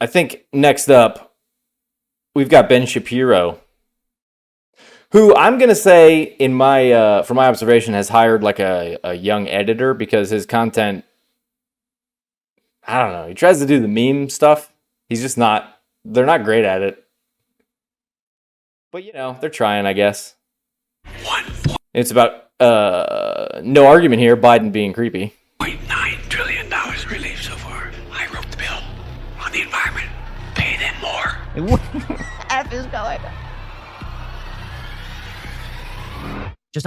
I think next up, we've got Ben Shapiro, who I'm going to say, in my from my observation, has hired like a young editor because his content, I don't know, he tries to do the meme stuff. He's just not, they're not great at it. But, you know, they're trying, I guess. It's about, no argument here, Biden being creepy. $0.9 trillion relief so far. I wrote the bill on the environment. Pay them more. What the F is going on? Just,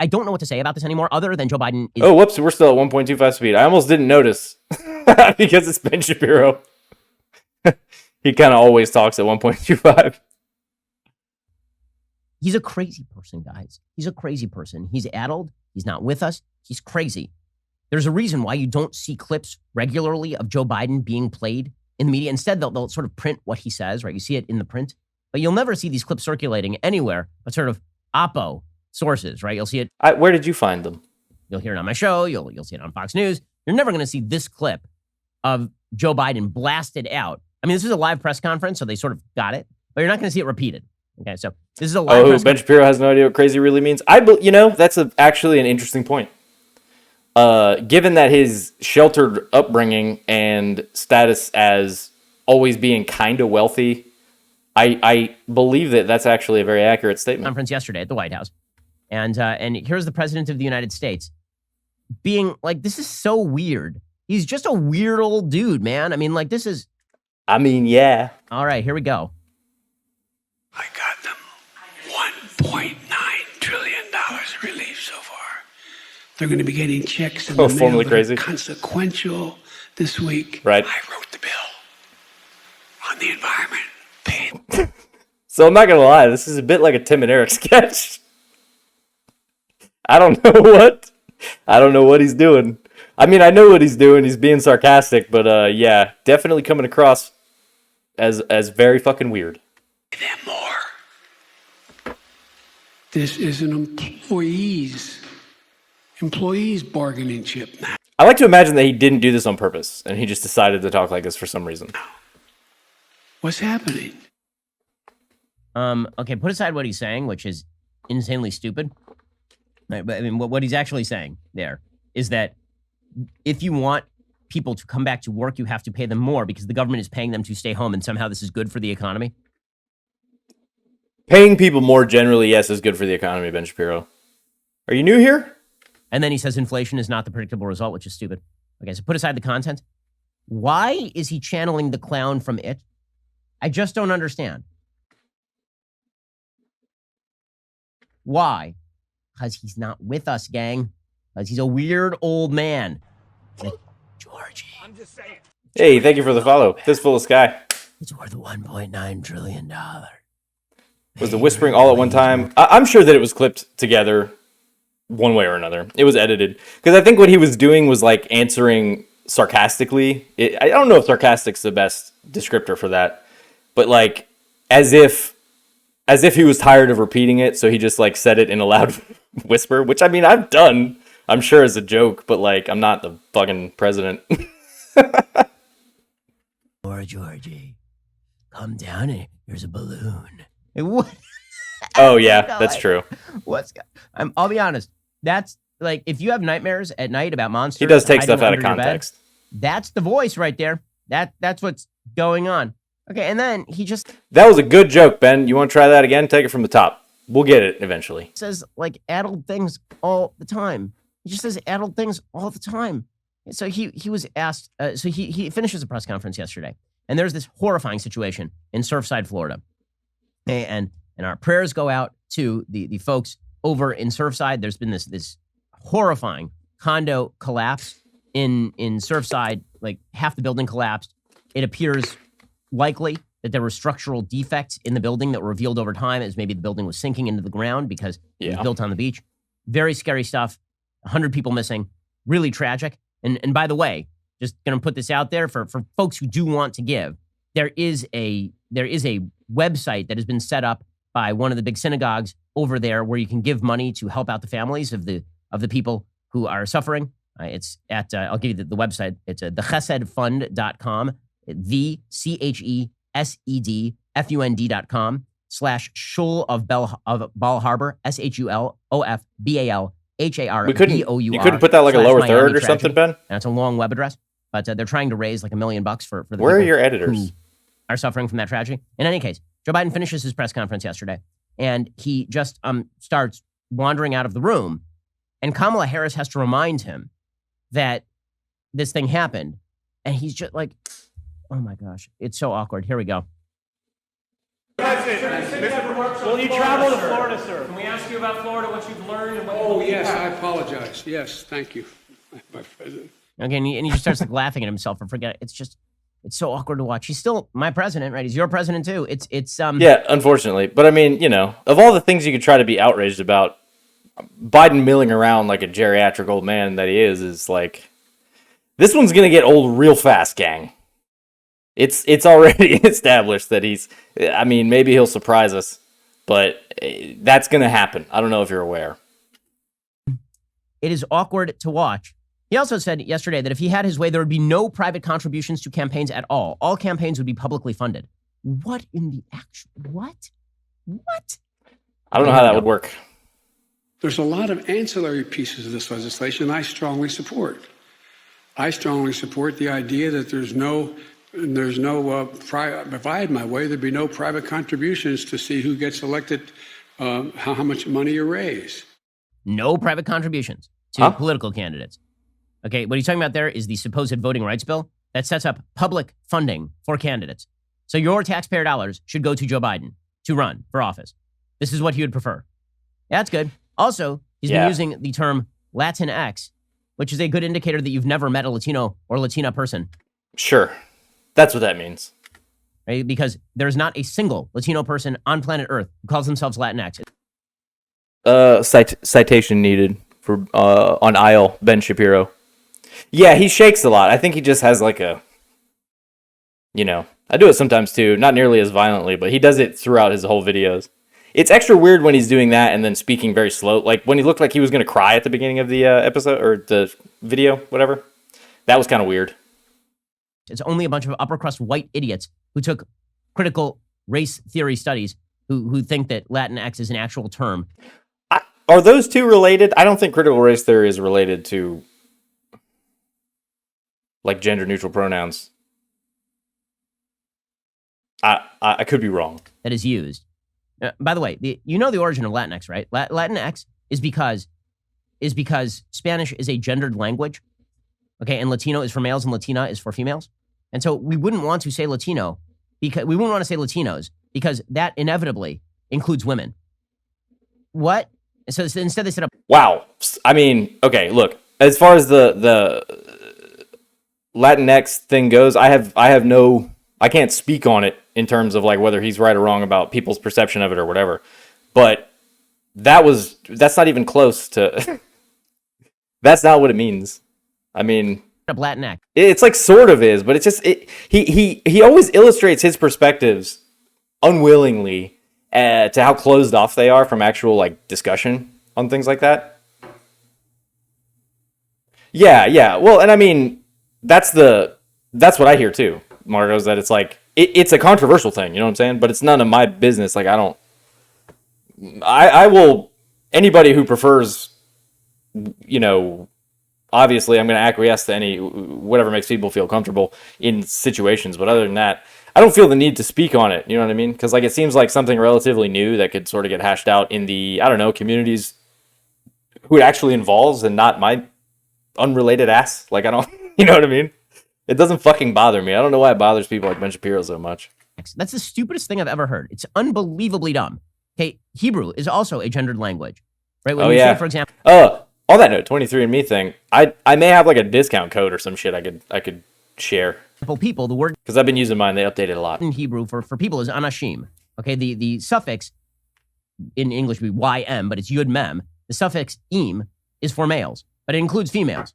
I don't know what to say about this anymore other than Joe Biden is... Oh, whoops, we're still at 1.25 speed. I almost didn't notice because it's Ben Shapiro. He kind of always talks at 1.25. He's a crazy person, guys. He's a crazy person. He's addled. He's not with us. He's crazy. There's a reason why you don't see clips regularly of Joe Biden being played in the media. Instead, they'll sort of print what he says, right? You see it in the print. But you'll never see these clips circulating anywhere but sort of Oppo sources, right? You'll see it. Where did you find them? You'll hear it on my show. You'll see it on Fox News. You're never going to see this clip of Joe Biden blasted out. I mean, this is a live press conference, so they sort of got it. But you're not going to see it repeated. Okay, so this is a live press Ben Shapiro has no idea what crazy really means. That's actually an interesting point. Given that his sheltered upbringing and status as always being kind of wealthy, I believe that that's actually a very accurate statement. Conference yesterday at the White House. And here's the president of the United States being like, this is so weird. He's just a weird old dude, man. I mean, like, this is... yeah. All right, here we go. I got them $1.9 trillion relief so far. They're going to be getting checks in the mail that crazy. Are consequential this week. Right. I wrote the bill on the environment. Paid. So I'm not going to lie, this is a bit like a Tim and Eric sketch. I don't know what he's doing. I mean, I know what he's doing. He's being sarcastic, but yeah, definitely coming across as very fucking weird. Pay them more. This is an employees bargaining chip now. I like to imagine that he didn't do this on purpose, and he just decided to talk like this for some reason. What's happening? Okay, put aside what he's saying, which is insanely stupid. Right, but I mean, what he's actually saying there is that if you want people to come back to work, you have to pay them more because the government is paying them to stay home, and somehow this is good for the economy. Paying people more generally, yes, is good for the economy, Ben Shapiro. Are you new here? And then he says inflation is not the predictable result, which is stupid. Okay, so put aside the content. Why is he channeling the clown from It? I just don't understand. Why? Because he's not with us, gang. Because he's a weird old man. Like, Georgie. I'm just saying. Hey, thank you for the follow. Fistful of Sky. It's worth $1.9 trillion. Was the whispering all at one time? I'm sure that it was clipped together one way or another. It was edited. Because I think what he was doing was like answering sarcastically. I don't know if sarcastic's the best descriptor for that. But like, as if he was tired of repeating it, so he just like said it in a loud whisper, which I mean, I've done, I'm sure as a joke, but like, I'm not the fucking president. Poor Georgie, come down and here's a balloon. What? Oh yeah, that's true. I'll be honest. That's like, if you have nightmares at night about monsters, he does take stuff out of context. That's the voice right there. That's what's going on. Okay, and then he just... That was a good joke, Ben. You want to try that again? Take it from the top. We'll get it eventually. Says, like, addled things all the time. He just says addled things all the time. So he was asked... so he finishes a press conference yesterday, and there's this horrifying situation in Surfside, Florida. And our prayers go out to the folks over in Surfside. There's been this horrifying condo collapse in Surfside. Like, half the building collapsed. It appears... likely that there were structural defects in the building that were revealed over time as maybe the building was sinking into the ground because it was built on the beach. Very scary stuff. 100 people missing. Really tragic. And by the way, just going to put this out there for folks who do want to give. There is a website that has been set up by one of the big synagogues over there where you can give money to help out the families of the people who are suffering. It's at, I'll give you the website. It's thechesedfund.com. the CHESEDFUND.com/Shoal of Bal Harbor, SHULOFBALHARBOUR. You couldn't put that like a lower third or something, Ben? And it's a long web address, but they're trying to raise like $1 million for the Where are people your editors? who are suffering from that tragedy. In any case, Joe Biden finishes his press conference yesterday, and he just starts wandering out of the room, and Kamala Harris has to remind him that this thing happened, and he's just like, oh my gosh, it's so awkward. Here we go. Will you travel to Florida, sir? Can we ask you about Florida, what you've learned and what Oh, yes, I apologize. Yes, thank you, my president. Okay, and he just starts like laughing at himself and forget. It's so awkward to watch. He's still my president, right? He's your president too. It's Yeah, unfortunately. But I mean, you know, of all the things you could try to be outraged about, Biden milling around like a geriatric old man that he is like, this one's gonna get old real fast, gang. It's already established that I mean, maybe he'll surprise us, but that's gonna happen. I don't know if you're aware. It is awkward to watch. He also said yesterday that if he had his way, there would be no private contributions to campaigns at all. All campaigns would be publicly funded. What in the actual, what? I don't know how that would work. There's a lot of ancillary pieces of this legislation I strongly support. I strongly support the idea that if I had my way, there'd be no private contributions to see who gets elected, how much money you raise. No private contributions to political candidates. Okay, what he's talking about there is the supposed voting rights bill that sets up public funding for candidates. So your taxpayer dollars should go to Joe Biden to run for office. This is what he would prefer. Yeah, that's good. Also, he's been using the term Latinx, which is a good indicator that you've never met a Latino or Latina person. Sure. That's what that means. Right? Because there's not a single Latino person on planet Earth who calls themselves Latinx. Citation needed for on aisle, Ben Shapiro. Yeah, he shakes a lot. I think he just has like a, you know, I do it sometimes too, not nearly as violently, but he does it throughout his whole videos. It's extra weird when he's doing that and then speaking very slow. Like when he looked like he was going to cry at the beginning of the episode or the video, whatever. That was kind of weird. It's only a bunch of upper crust white idiots who took critical race theory studies who think that Latinx is an actual term. Are those two related? I don't think critical race theory is related to like gender neutral pronouns. I could be wrong. That is used. By the way, you know the origin of Latinx, right? Latinx is because Spanish is a gendered language. Okay, and Latino is for males and Latina is for females. And so we wouldn't want to say Latino because we wouldn't want to say Latinos because that inevitably includes women. What? So instead they set up. Wow. I mean, okay, look, as far as the Latinx thing goes, I can't speak on it in terms of like whether he's right or wrong about people's perception of it or whatever. But that's not even close to that's not what it means. I mean, Latinx. It's like sort of is, but it's just he always illustrates his perspectives unwillingly to how closed off they are from actual like discussion on things like that. Yeah. Well, and I mean that's what I hear too, Margo, is that it's like it's a controversial thing, you know what I'm saying? But it's none of my business. Like I will anybody who prefers, you know. Obviously, I'm going to acquiesce to whatever makes people feel comfortable in situations. But other than that, I don't feel the need to speak on it. You know what I mean? Because like it seems like something relatively new that could sort of get hashed out in the, I don't know, communities who it actually involves and not my unrelated ass. Like I don't, you know what I mean? It doesn't fucking bother me. I don't know why it bothers people like Ben Shapiro so much. That's the stupidest thing I've ever heard. It's unbelievably dumb. Okay, Hebrew is also a gendered language, right? When you say, for example, on that note, 23andMe thing, I may have like a discount code or some shit I could share. People, the word because I've been using mine, they update it a lot. In Hebrew for people is anashim. Okay, the suffix in English would be ym, but it's yud mem. The suffix im is for males, but it includes females.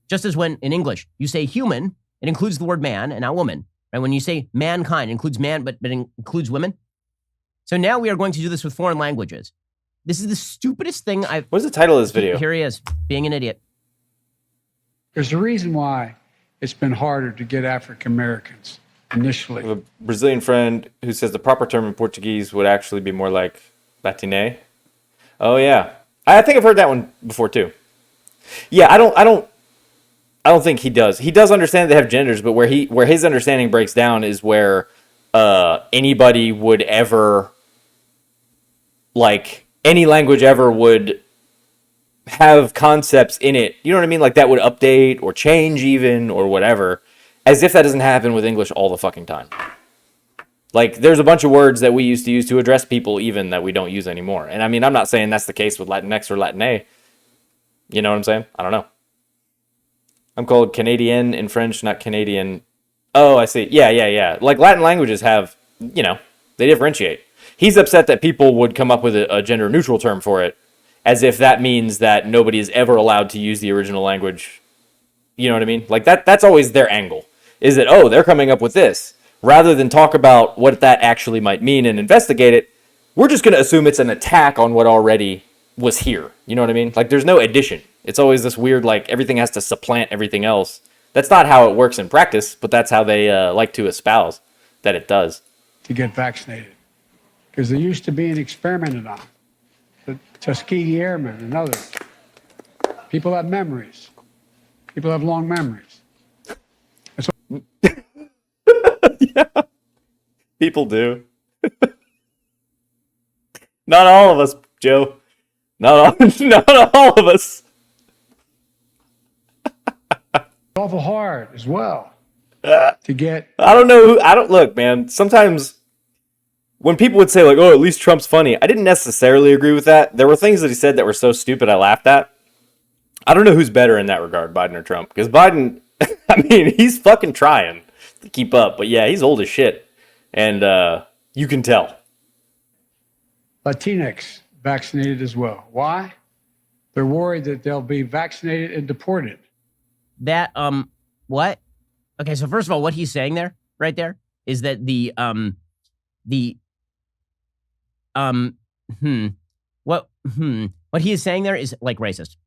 Just as when in English you say human, it includes the word man and not woman. Right? When you say mankind, it includes man, but it includes women. So now we are going to do this with foreign languages. This is the stupidest thing I've... What's the title of this video? Here he is, being an idiot. There's a reason why it's been harder to get African Americans initially. I have a Brazilian friend who says the proper term in Portuguese would actually be more like Latine. Oh yeah, I think I've heard that one before too. Yeah, I don't think he does. He does understand they have genders, but where his understanding breaks down is where anybody would ever, like, any language ever would have concepts in it, you know what I mean? Like that would update or change even or whatever, as if that doesn't happen with English all the fucking time. Like there's a bunch of words that we used to use to address people even that we don't use anymore. And I mean, I'm not saying that's the case with Latinx or Latine. You know what I'm saying? I don't know. I'm called Canadian in French, not Canadian. Oh, I see. Yeah. Like Latin languages have, you know, they differentiate. He's upset that people would come up with a gender neutral term for it, as if that means that nobody is ever allowed to use the original language. You know what I mean? Like that's always their angle. Is that, oh, they're coming up with this. Rather than talk about what that actually might mean and investigate it, we're just going to assume it's an attack on what already was here. You know what I mean? Like there's no addition. It's always this weird, like everything has to supplant everything else. That's not how it works in practice, but that's how they like to espouse that it does. To get vaccinated. Because there used to be an experimented on. The Tuskegee Airmen and others. People have memories. People have long memories. Yeah, people do. Not all of us, Joe. Not all of us. Awful hard as well to get. I don't know. Look, man. Sometimes when people would say like, "Oh, at least Trump's funny," I didn't necessarily agree with that. There were things that he said that were so stupid I laughed at. I don't know who's better in that regard, Biden or Trump, because Biden, I mean, he's fucking trying to keep up, but yeah, he's old as shit, and you can tell. Latinx vaccinated as well. Why? They're worried that they'll be vaccinated and deported. That what? Okay, so first of all, what he's saying there, right there, is that what he is saying there is like racist.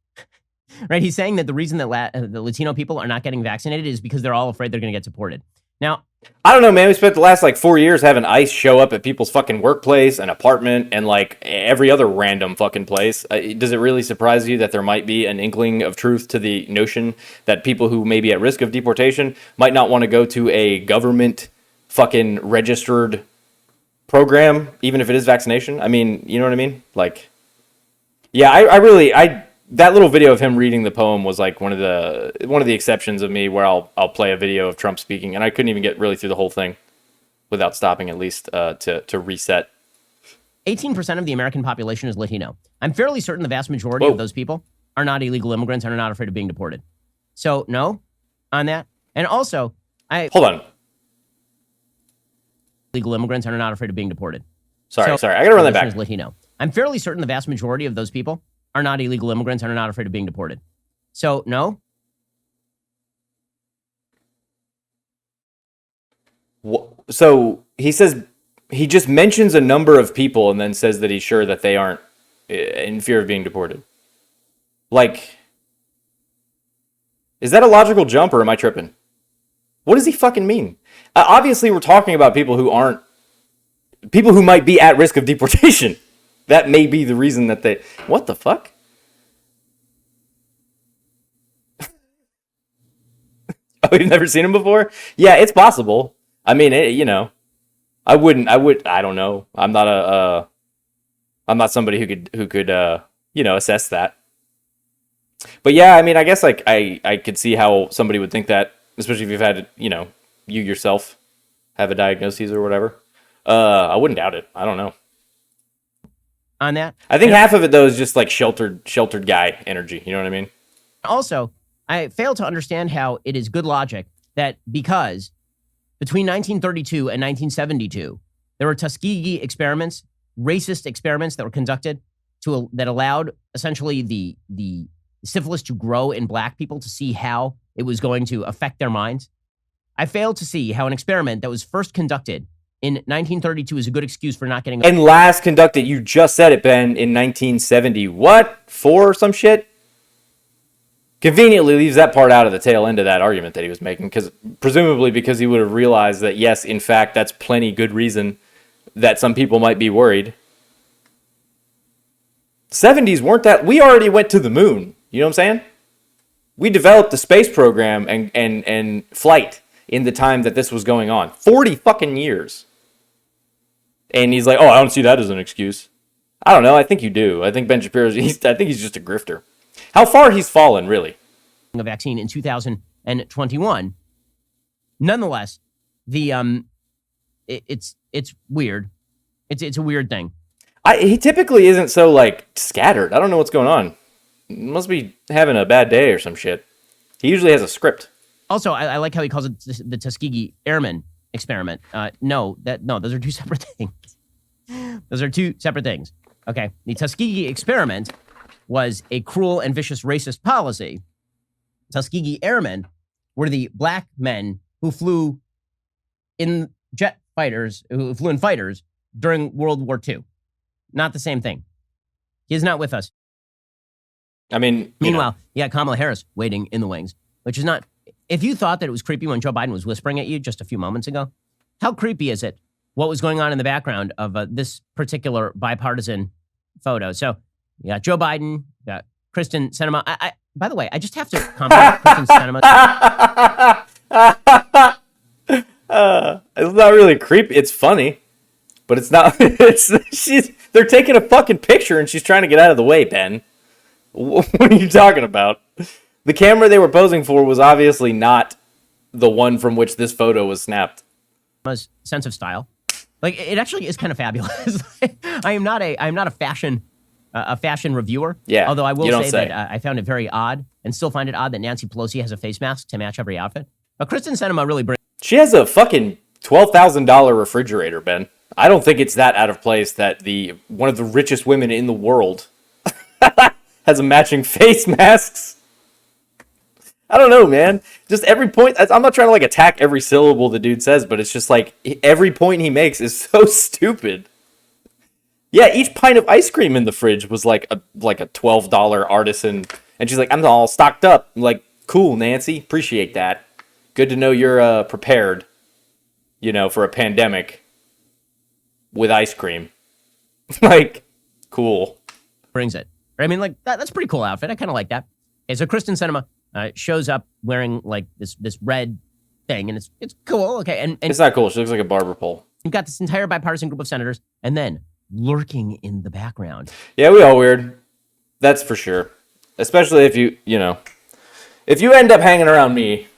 Right? He's saying that the reason that the Latino people are not getting vaccinated is because they're all afraid they're going to get deported. Now, I don't know, man. We spent the last like 4 years having ICE show up at people's fucking workplace and apartment and like every other random fucking place. Does it really surprise you that there might be an inkling of truth to the notion that people who may be at risk of deportation might not want to go to a government fucking registered program, even if it is vaccination? I mean, you know what I mean? Like, yeah, I that little video of him reading the poem was like one of the exceptions of me where I'll play a video of Trump speaking, and I couldn't even get really through the whole thing without stopping at least to reset. 18% of the American population is Latino. I'm fairly certain the vast majority of those people are not illegal immigrants and are not afraid of being deported. So no, on that. And also, hold on. Illegal immigrants and are not afraid of being deported. Sorry, I gotta run that back. Latino. I'm fairly certain the vast majority of those people are not illegal immigrants and are not afraid of being deported. So, no. So he says he just mentions a number of people and then says that he's sure that they aren't in fear of being deported. Like, is that a logical jump or am I tripping? What does he fucking mean? Obviously, we're talking about people who might be at risk of deportation. That may be the reason that they... What the fuck? Oh, you've never seen him before? Yeah, it's possible. I mean, you know, I don't know. I'm not somebody who could you know, assess that. But yeah, I mean, I guess like I could see how somebody would think that, especially if you've had, you know, you yourself have a diagnosis or whatever. I wouldn't doubt it. I don't know. On that, I think half of it though is just like sheltered guy energy. You know what I mean? Also, I fail to understand how it is good logic that because between 1932 and 1972, there were Tuskegee experiments, racist experiments that were conducted that allowed essentially the syphilis to grow in black people to see how it was going to affect their minds. I fail to see how an experiment that was first conducted in 1932 is a good excuse for not getting... And last conducted, you just said it, Ben, in 1970. What? 4 or some shit? Conveniently leaves that part out of the tail end of that argument that he was making, presumably because he would have realized that, yes, in fact, that's plenty good reason that some people might be worried. 70s weren't that... We already went to the moon. You know what I'm saying? We developed the space program and flight in the time that this was going on. 40 fucking years. And he's like, oh, I don't see that as an excuse. I don't know. I think you do. I think Ben Shapiro's... I think he's just a grifter. How far he's fallen, really. A vaccine in 2021. Nonetheless, it's weird. It's a weird thing. He typically isn't so like scattered. I don't know what's going on. He must be having a bad day or some shit. He usually has a script. Also, I like how he calls it the Tuskegee Airmen experiment. No, those are two separate things. Those are two separate things. Okay, the Tuskegee experiment was a cruel and vicious racist policy. Tuskegee Airmen were the black men who flew in fighters during World War II. Not the same thing. He is not with us. I mean, meanwhile, you got Kamala Harris waiting in the wings, which is not... If you thought that it was creepy when Joe Biden was whispering at you just a few moments ago, how creepy is it what was going on in the background of this particular bipartisan photo? So, you got Joe Biden, you got Kristen Sinema. By the way, I just have to compliment Kristen Sinema. It's not really creepy. It's funny, but it's not. They're taking a fucking picture and she's trying to get out of the way, Ben. What are you talking about? The camera they were posing for was obviously not the one from which this photo was snapped. Sense of style, like it actually is kind of fabulous. I'm not a fashion reviewer. Yeah. Although I will say that I found it very odd, and still find it odd that Nancy Pelosi has a face mask to match every outfit. But Kristen Sinema really brings. She has a fucking $12,000 refrigerator, Ben. I don't think it's that out of place that one of the richest women in the world has a matching face masks. I don't know, man. Just every point. I'm not trying to like attack every syllable the dude says, but it's just like every point he makes is so stupid. Yeah, each pint of ice cream in the fridge was like a $12 artisan, and she's like, "I'm all stocked up." I'm like, cool, Nancy, appreciate that. Good to know you're prepared, for a pandemic with ice cream. Like, cool. Brings it. I mean, like that's a pretty cool outfit. I kind of like that. Okay, so Kristen Sinema shows up wearing like this red thing, and it's cool. Okay, and it's not cool. She looks like a barber pole. You've got this entire bipartisan group of senators, and then lurking in the background. Yeah, we all weird. That's for sure. Especially if you end up hanging around me,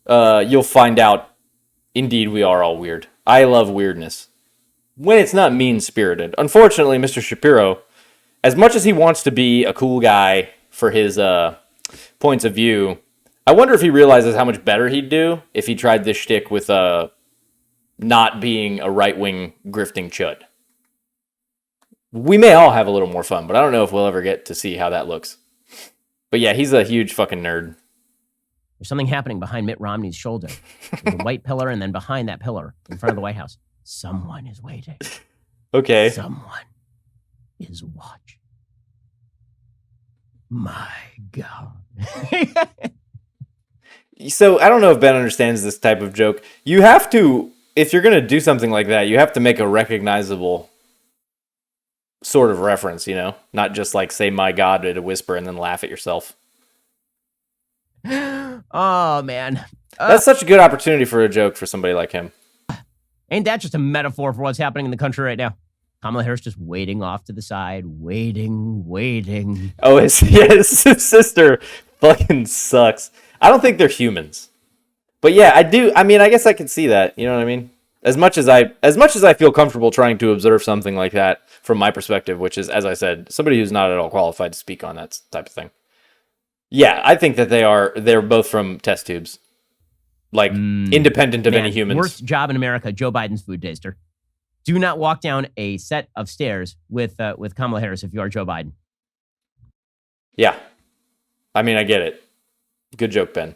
you'll find out, indeed, we are all weird. I love weirdness. When it's not mean-spirited. Unfortunately, Mr. Shapiro, as much as he wants to be a cool guy for his points of view, I wonder if he realizes how much better he'd do if he tried this shtick with not being a right-wing grifting chud. We may all have a little more fun, but I don't know if we'll ever get to see how that looks. But yeah, he's a huge fucking nerd. There's something happening behind Mitt Romney's shoulder. There's a white pillar, and then behind that pillar, in front of the White House, someone is waiting. Okay. Someone is watching. My God. So I don't know if Ben understands this type of joke. You have to, if you're going to do something like that, you have to make a recognizable sort of reference, not just like say "my God" at a whisper and then laugh at yourself. Oh man, that's such a good opportunity for a joke for somebody like him. Ain't that just a metaphor for what's happening in the country right now? Kamala Harris just waiting off to the side, waiting. Oh, his sister fucking sucks. I don't think they're humans, but yeah, I do. I mean, I guess I can see that. You know what I mean? As much as I feel comfortable trying to observe something like that from my perspective, which is, as I said, somebody who's not at all qualified to speak on that type of thing. Yeah, I think that they're both from test tubes, like independent of any humans. Worst job in America, Joe Biden's food taster. Do not walk down a set of stairs with Kamala Harris if you are Joe Biden. Yeah, I mean, I get it. Good joke, Ben.